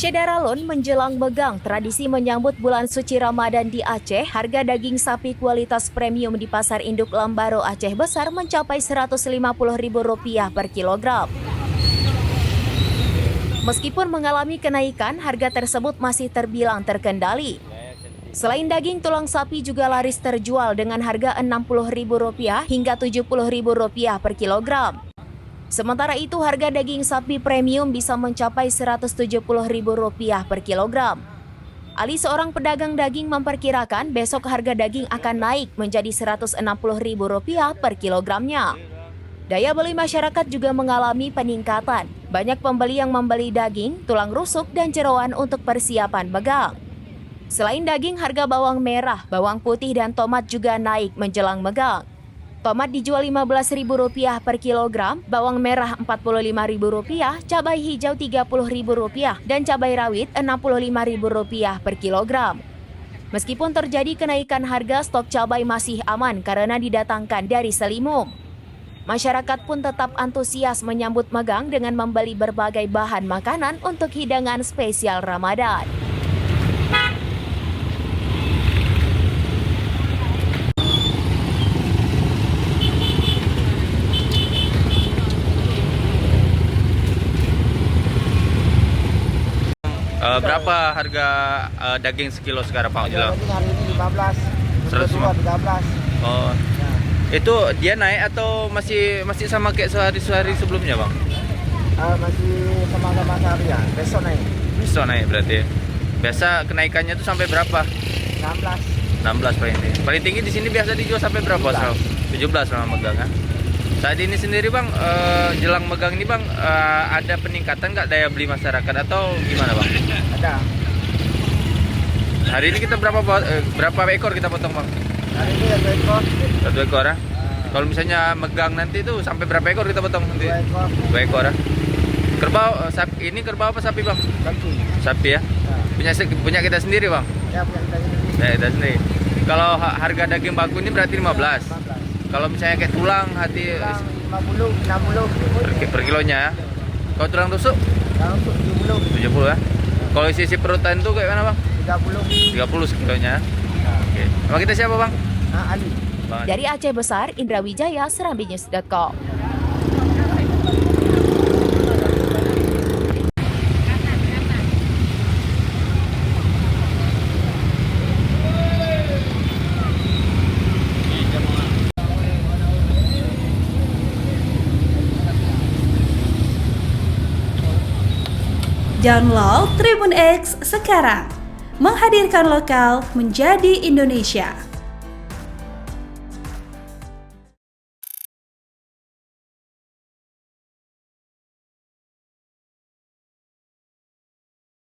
Syederalun menjelang megang, tradisi menyambut bulan suci Ramadan di Aceh, harga daging sapi kualitas premium di Pasar Induk Lambaro Aceh Besar mencapai Rp150.000 per kilogram. Meskipun mengalami kenaikan, harga tersebut masih terbilang terkendali. Selain daging, tulang sapi juga laris terjual dengan harga Rp60.000 hingga Rp70.000 per kilogram. Sementara itu, harga daging sapi premium bisa mencapai Rp170.000 per kilogram. Ali, seorang pedagang daging, memperkirakan besok harga daging akan naik menjadi Rp160.000 per kilogramnya. Daya beli masyarakat juga mengalami peningkatan. Banyak pembeli yang membeli daging, tulang rusuk, dan jeroan untuk persiapan megang. Selain daging, harga bawang merah, bawang putih, dan tomat juga naik menjelang megang. Tomat dijual Rp15.000 per kilogram, bawang merah Rp45.000, cabai hijau Rp30.000, dan cabai rawit Rp65.000 per kilogram. Meskipun terjadi kenaikan harga, stok cabai masih aman karena didatangkan dari Selimum. Masyarakat pun tetap antusias menyambut megang dengan membeli berbagai bahan makanan untuk hidangan spesial Ramadan. Berapa harga daging sekilo sekarang Pak Ojelo? Daging hari ini 15, 100. 13. Oh, itu dia naik atau masih sama kayak sehari sebelumnya Bang? Masih sama-sama sehari ya, besok naik. Bisa naik berarti. Biasa kenaikannya tuh sampai berapa? 16. 16 paling tinggi. Paling tinggi di sini biasa dijual sampai berapa? 17 sama megang kan? Saat ini sendiri Bang, jelang megang ini Bang, ada peningkatan nggak daya beli masyarakat atau gimana Bang? Ada. Hari ini kita berapa ekor kita potong Bang? Hari ini 1 ekor. 1 ekor ya? Kalau misalnya megang nanti itu sampai berapa ekor kita potong nanti? 2 ekor. 2 ekor ya? Kerbau, sapi, ini kerbau apa sapi Bang? Sapi. Sapi ya? Punya kita sendiri Bang? Ya, punya kita ini. Ya, kita sendiri. Kalau harga daging baku ini berarti 15. 15. Kalau misalnya kayak tulang, hati 50, 60. per kilonya ya? Kalau tulang tusuk? Kalau untuk 70. 70 ya? Kalau sisi perutan itu kayak mana Bang? 30. 30 sekilonya. Oke. Nama kita siapa Bang? Ali. Bang. Dari Aceh Besar, Indra Wijaya, serambinews.com. Download Tribun X sekarang, menghadirkan lokal menjadi Indonesia.